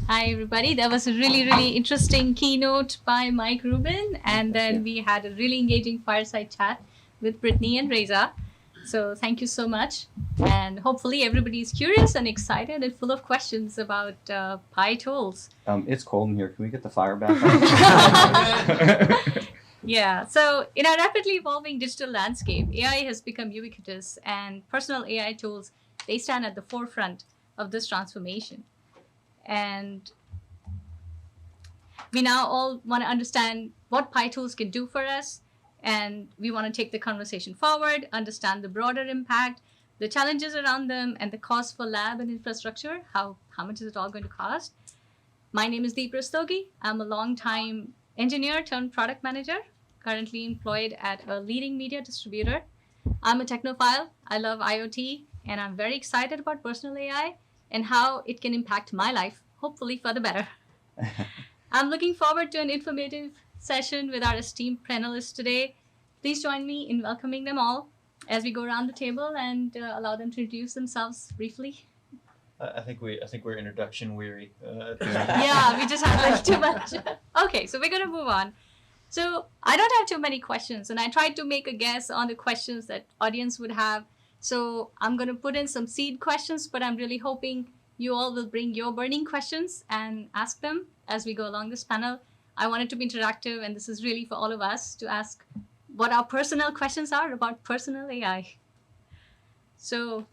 Hi, everybody. That was a really, really interesting keynote by Mike Rubin. And then we had a really engaging fireside chat with Brittany and Reza. So thank you so much. And hopefully everybody is curious and excited and full of questions about Pi tools. It's cold in here. Can we get the fire back on? Yeah. So in our rapidly evolving digital landscape, AI has become ubiquitous, and personal AI tools, they stand at the forefront of this transformation. And we now all want to understand what Pi tools can do for us. And we want to take the conversation forward, understand the broader impact, the challenges around them, and the cost for lab and infrastructure. How much is it all going to cost? My name is Deep Rastogi. I'm a longtime engineer turned product manager, currently employed at a leading media distributor. I'm a technophile. I love IoT, and I'm very excited about personal AI and how it can impact my life, hopefully for the better. I'm looking forward to an informative session with our esteemed panelists today. Please join me in welcoming them all as we go around the table and allow them to introduce themselves briefly. I think we're introduction weary. Yeah, we just had like too much. Okay, so we're gonna move on. So I don't have too many questions, and I tried to make a guess on the questions that audience would have. So I'm gonna put in some seed questions, but I'm really hoping you all will bring your burning questions and ask them as we go along this panel. I want it to be interactive, and this is really for all of us to ask what our personal questions are about personal AI. So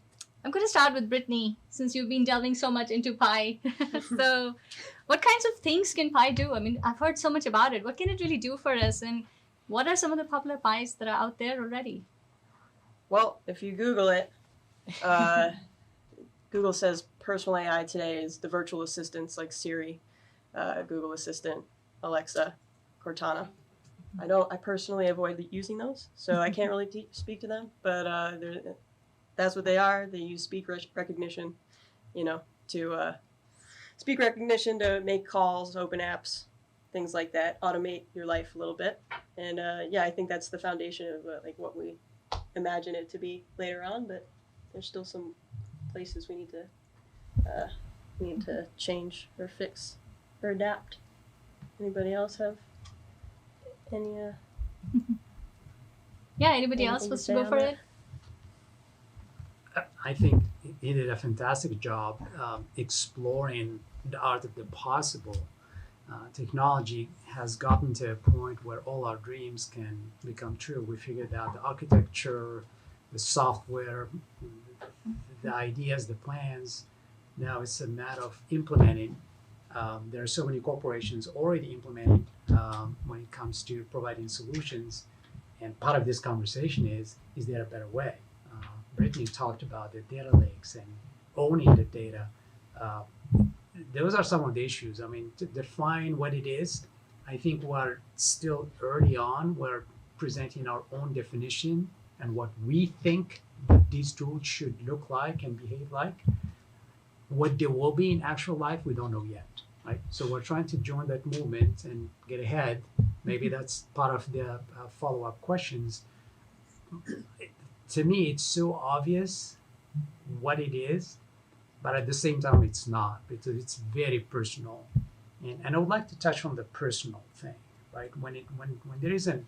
I'm going to start with Brittany, since you've been delving so much into Pi. So what kinds of things can Pi do? I mean, I've heard so much about it. What can it really do for us? And what are some of the popular Pis that are out there already? Well, if you Google it, Google says personal AI today is the virtual assistants like Siri, Google Assistant, Alexa, Cortana. I personally avoid using those, so I can't really speak to them, but that's what they are. They use speech recognition, to speak recognition to make calls, open apps, things like that, automate your life a little bit. And I think that's the foundation of like what we imagine it to be later on, but there's still some places we need to change or fix or adapt. Anybody else have any Yeah, anybody else wants to go for it? I think he did a fantastic job exploring the art of the possible. Technology has gotten to a point where all our dreams can become true. We figured out the architecture, the software, the ideas, the plans. Now it's a matter of implementing. There are so many corporations already implementing when it comes to providing solutions. And part of this conversation is there a better way? Brittany talked about the data lakes and owning the data. Those are some of the issues. I mean, to define what it is, I think we're still early on. We're presenting our own definition and what we think these tools should look like and behave like. What they will be in actual life, we don't know yet, right? So we're trying to join that movement and get ahead. Maybe that's part of the follow-up questions. To me, it's so obvious what it is, but at the same time, it's not, because it's very personal. And I would like to touch on the personal thing, right? When there is a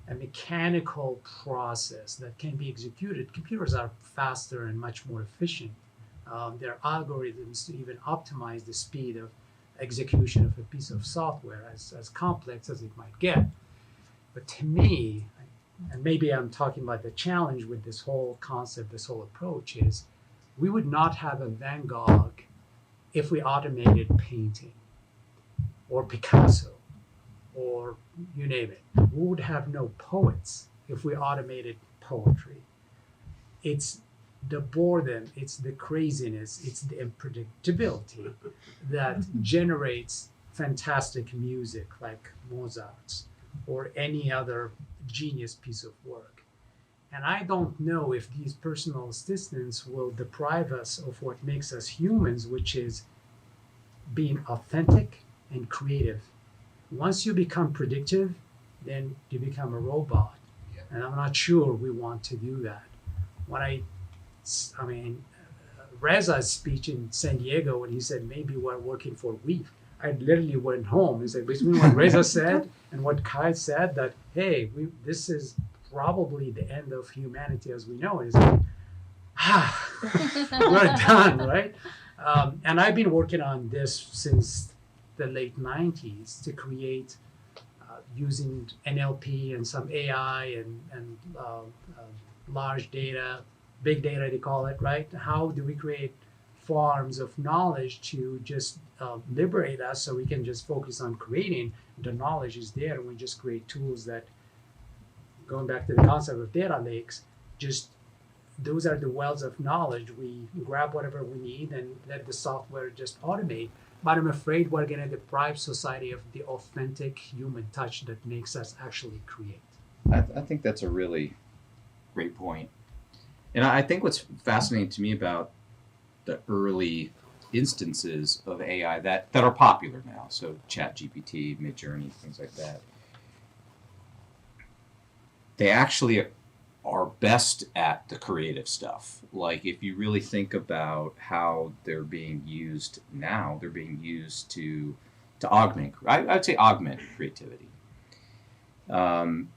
mechanical process that can be executed, computers are faster and much more efficient. There are algorithms to even optimize the speed of execution of a piece of software, as complex as it might get. But to me, and maybe I'm talking about the challenge with this whole concept, this whole approach, is we would not have a Van Gogh if we automated painting, or Picasso, or you name it. We would have no poets if we automated poetry. It's the boredom, it's the craziness, it's the unpredictability that generates fantastic music like Mozart's or any other genius piece of work. And I don't know if these personal assistants will deprive us of what makes us humans, which is being authentic and creative. Once you become predictive, then you become a robot. And I'm not sure we want to do that. Reza's speech in San Diego when he said maybe we're working for a week. I literally went home and said between what Reza said and what Kai said that hey, this is probably the end of humanity as we know it. It's like, we're done, right? And I've been working on this since the late 90s to create using NLP and some AI and large data, big data they call it, right? How do we create forms of knowledge to just liberate us so we can just focus on creating? The knowledge is there and we just create tools that, going back to the concept of data lakes, just those are the wells of knowledge. We grab whatever we need and let the software just automate. But I'm afraid we're going to deprive society of the authentic human touch that makes us actually create. I think that's a really great point. And I think what's fascinating to me about the early instances of AI that are popular now, so ChatGPT, Midjourney, things like that, they actually are best at the creative stuff. Like if you really think about how they're being used now, they're being used to augment, I'd say augment creativity. And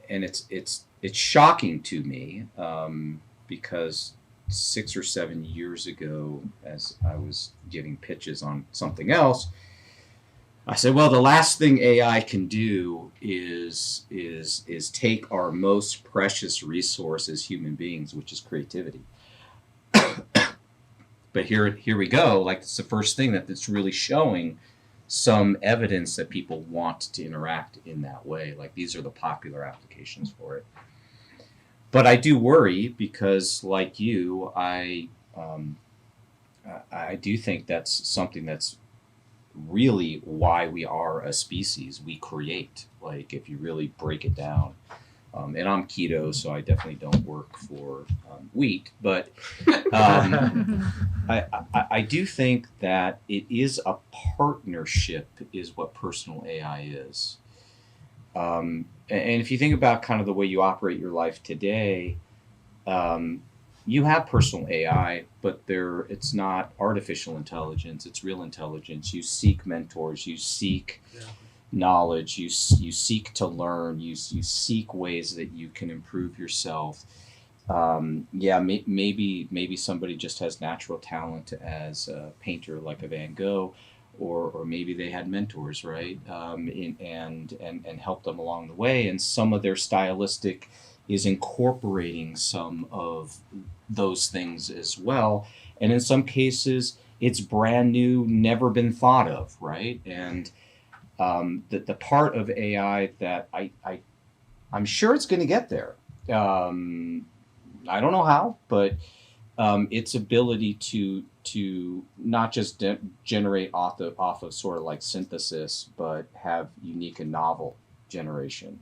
it's shocking to me because 6 or 7 years ago, as I was giving pitches on something else, I said, well, the last thing AI can do is take our most precious resource as human beings, which is creativity. But here we go. Like it's the first thing that's really showing some evidence that people want to interact in that way. Like these are the popular applications for it. But I do worry because, like you, I do think that's something that's really why we are a species. We create, like if you really break it down. And I'm keto, so I definitely don't work for wheat. But I do think that it is a partnership is what personal AI is. And if you think about kind of the way you operate your life today, you have personal AI, but it's not artificial intelligence, it's real intelligence. You seek mentors, you seek knowledge, you seek to learn, you seek ways that you can improve yourself. Maybe somebody just has natural talent as a painter like a Van Gogh, or maybe they had mentors, right? And helped them along the way, and some of their stylistic is incorporating some of those things as well. And in some cases, it's brand new, never been thought of, right? And the part of AI that I'm sure it's going to get there. I don't know how, but its ability to not just generate off of sort of like synthesis, but have unique and novel generation.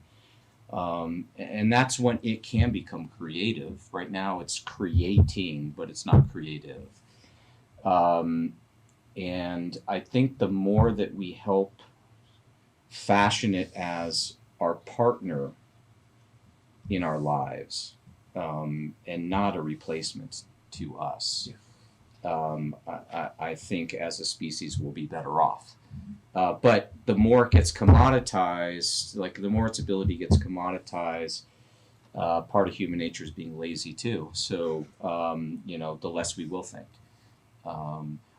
And that's when it can become creative. Right now it's creating, but it's not creative. And I think the more that we help fashion it as our partner in our lives, and not a replacement to us, I think as a species we'll be better off. But the more it gets commoditized, like the more its ability gets commoditized, part of human nature is being lazy too. So, the less we will think.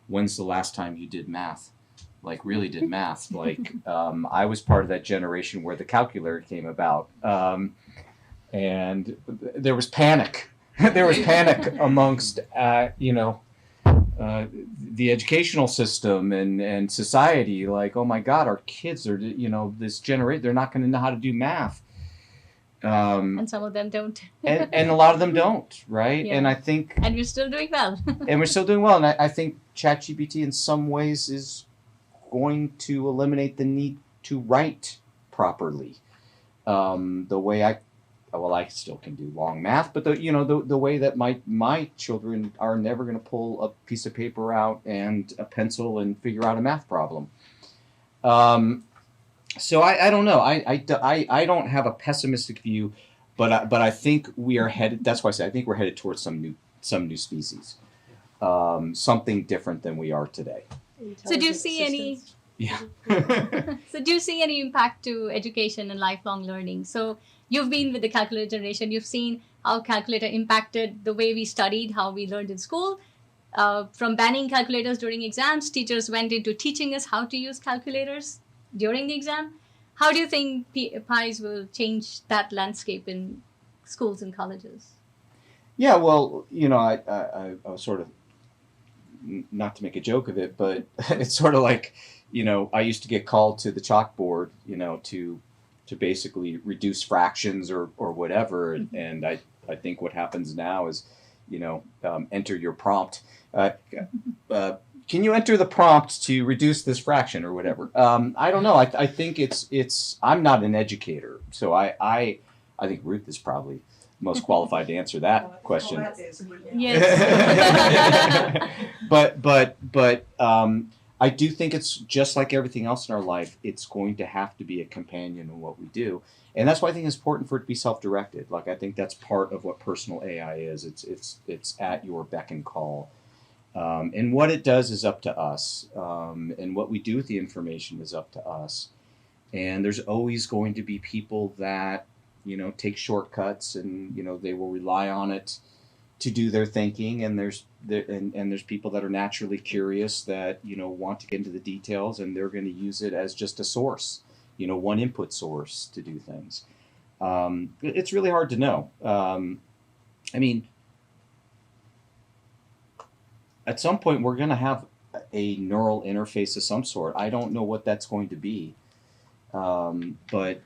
When's the last time you did math? Like really did math? Like I was part of that generation where the calculator came about. And there was panic. There was panic amongst, the educational system and society. Like, oh my God, our kids are, this generation, they're not going to know how to do math. And some of them don't. and a lot of them don't, right? Yeah. And I think... And we're still doing well. And we're still doing well. And I think ChatGPT in some ways is going to eliminate the need to write properly. The way I still can do long math, but the way that my children are never going to pull a piece of paper out and a pencil and figure out a math problem. So I don't know. I don't have a pessimistic view, but I think we are headed. That's why I say I think we're headed towards some new species. something different than we are today. So do you see any? Yeah. So do you see any impact to education and lifelong learning? So you've been with the calculator generation. You've seen how calculator impacted the way we studied, how we learned in school. From banning calculators during exams, teachers went into teaching us how to use calculators during the exam. How do you think PIs will change that landscape in schools and colleges? Yeah, well, I was sort of, not to make a joke of it, but it's sort of like, I used to get called to the chalkboard, to basically reduce fractions or whatever. And I think what happens now is, enter your prompt. Can you enter the prompt to reduce this fraction or whatever? I don't know. I think it's. I'm not an educator, so I think Ruth is probably most qualified to answer that question. Yes. but I do think it's just like everything else in our life. It's going to have to be a companion in what we do, and that's why I think it's important for it to be self-directed. Like I think that's part of what personal AI is. It's at your beck and call, and what it does is up to us, and what we do with the information is up to us. And there's always going to be people that take shortcuts, and they will rely on it to do their thinking, and there's people that are naturally curious that want to get into the details, and they're going to use it as just a source, one input source to do things. It's really hard to know. I mean, at some point we're going to have a neural interface of some sort. I don't know what that's going to be, but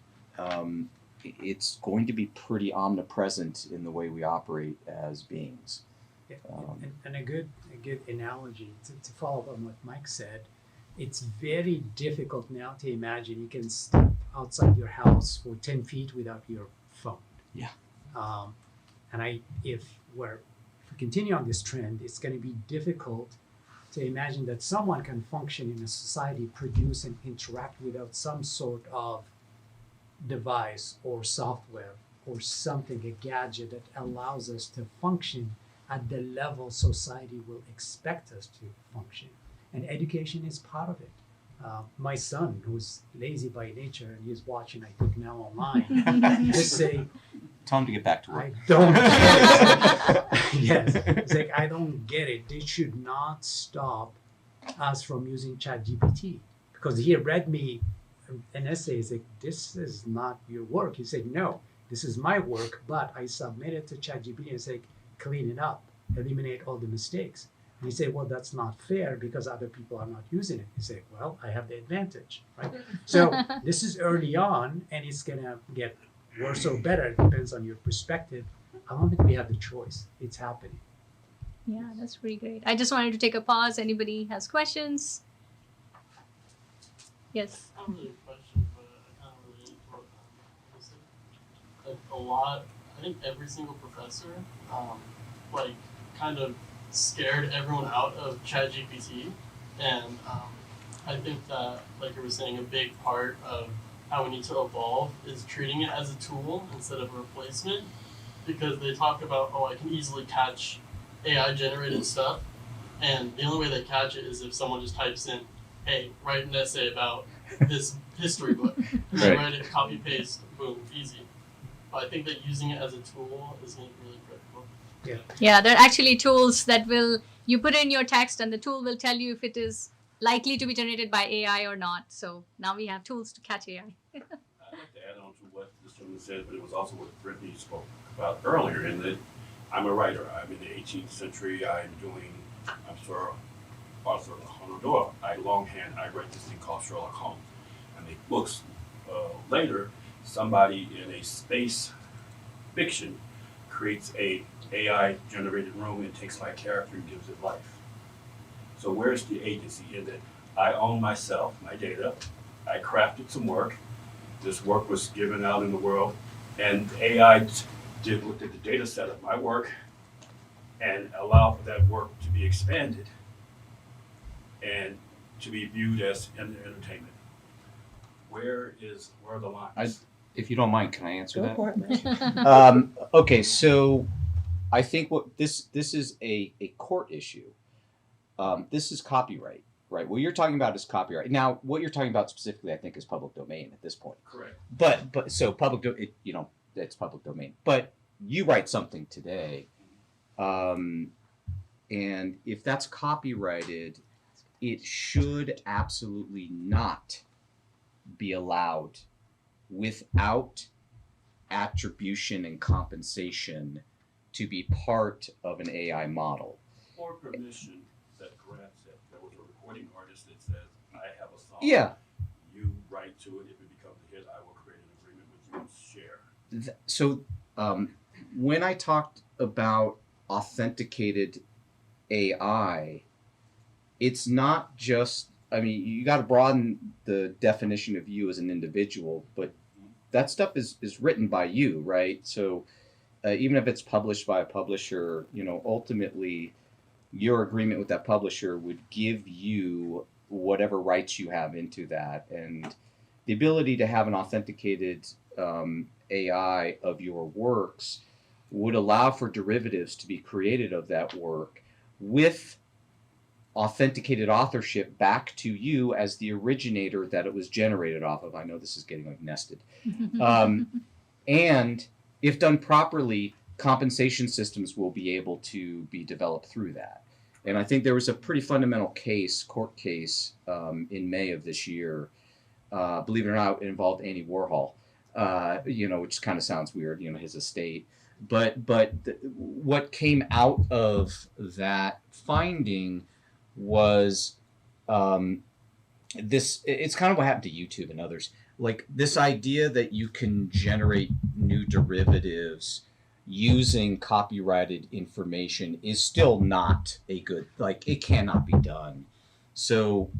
it's going to be pretty omnipresent in the way we operate as beings. Yeah, and a good analogy to follow up on what Mike said, it's very difficult now to imagine you can step outside your house for 10 feet without your phone. Yeah. And if we continue on this trend, it's going to be difficult to imagine that someone can function in a society, produce and interact without some sort of device or software or something, a gadget that allows us to function at the level society will expect us to function. And education is part of it. My son, who's lazy by nature, and he's watching, I think now online, just say, tell him to get back to work. I don't get it. Yes, it's like, I don't get it. They should not stop us from using ChatGPT, because he read me an essay. He's like, this is not your work. He said, no, this is my work, but I submitted to ChatGPT and said, clean it up, eliminate all the mistakes. And he said, well, that's not fair because other people are not using it. He said, well, I have the advantage, right? So this is early on, and it's gonna get worse or better. It depends on your perspective. I don't think we have the choice. It's happening. Yeah, that's pretty great. I just wanted to take a pause. Anybody has questions? Yes. Not really a question, but I kind of relate to what like a lot. I think every single professor, like, kind of scared everyone out of ChatGPT, and I think that, like you were saying, a big part of how we need to evolve is treating it as a tool instead of a replacement, because they talk about, I can easily catch AI generated stuff, and the only way they catch it is if someone just types in, hey, write an essay about this history book, and then write it, copy paste, boom, easy. But I think that using it as a tool is going to be really critical. Yeah, there are actually tools that you put in your text and the tool will tell you if it is likely to be generated by AI or not. So now we have tools to catch AI. I'd like to add on to what this gentleman said, but it was also what Brittany spoke about earlier, in that I'm a writer. I'm in the 18th century. I'm Sir Arthur Conan Doyle. I longhand, I write this thing called Sherlock Holmes. I make books. Later, somebody in a space fiction creates a AI generated room and takes my character and gives it life. So where's the agency in that? I own myself, my data. I crafted some work. This work was given out in the world, and AI looked at the data set of my work and allowed for that work to be expanded and to be viewed as entertainment. Where are the lines? If you don't mind, can I answer that? Go for it, man. Okay, so I think what this is a court issue. this is copyright, right? What you're talking about is copyright. Now, what you're talking about specifically, I think, is public domain at this point. Correct. But so it's public domain. But you write something today, and if that's copyrighted, it should absolutely not be allowed without attribution and compensation to be part of an AI model. Or permission that grants it. There was a recording artist that says, I have a song. Yeah. You write to it. If it becomes a hit, I will create an agreement with you and share. So when I talked about authenticated AI, it's not just, I mean, you got to broaden the definition of you as an individual, but that stuff is written by you, right? So even if it's published by a publisher, ultimately your agreement with that publisher would give you whatever rights you have into that. And the ability to have an authenticated AI of your works would allow for derivatives to be created of that work with authenticated authorship back to you as the originator that it was generated off of. I know this is getting like nested. And if done properly, compensation systems will be able to be developed through that. And I think there was a pretty fundamental court case in May of this year. Believe it or not, it involved Andy Warhol, which kind of sounds weird, his estate. But what came out of that finding was it's kind of what happened to YouTube and others. Like this idea that you can generate new derivatives using copyrighted information is still not a good, it cannot be done. So,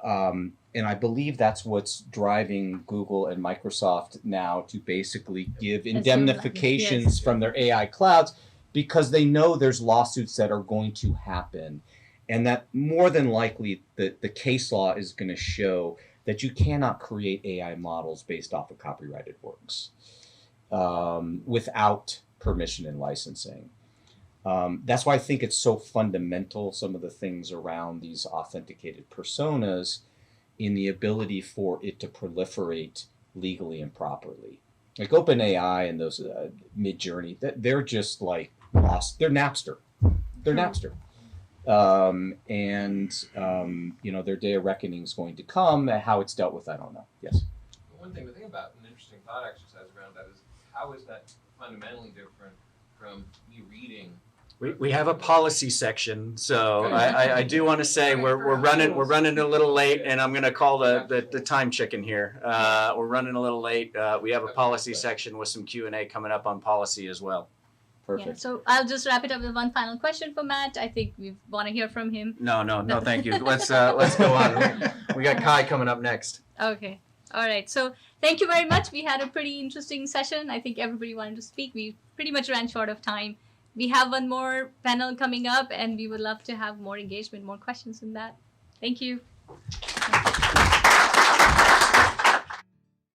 and I believe that's what's driving Google and Microsoft now to basically give indemnifications from their AI clouds, because they know there's lawsuits that are going to happen. And that more than likely the case law is going to show that you cannot create AI models based off of copyrighted works without permission and licensing. That's why I think it's so fundamental, some of the things around these authenticated personas, in the ability for it to proliferate legally and properly. Like OpenAI and those Midjourney, they're just like lost. They're Napster. They're Napster. Their day of reckoning is going to come. How it's dealt with, I don't know. Yes. One thing to think about, an interesting thought exercise around that is, how is that fundamentally different from me reading? We have a policy section, so I do want to say we're running a little late, and I'm going to call the time chicken here. We're running a little late. We have a policy section with some Q&A coming up on policy as well. Perfect. Yeah, so I'll just wrap it up with one final question for Matt. I think we want to hear from him. No, thank you. Let's go on. We got Kai coming up next. Okay. All right. So thank you very much. We had a pretty interesting session. I think everybody wanted to speak. We pretty much ran short of time. We have one more panel coming up, and we would love to have more engagement, more questions in that. Thank you.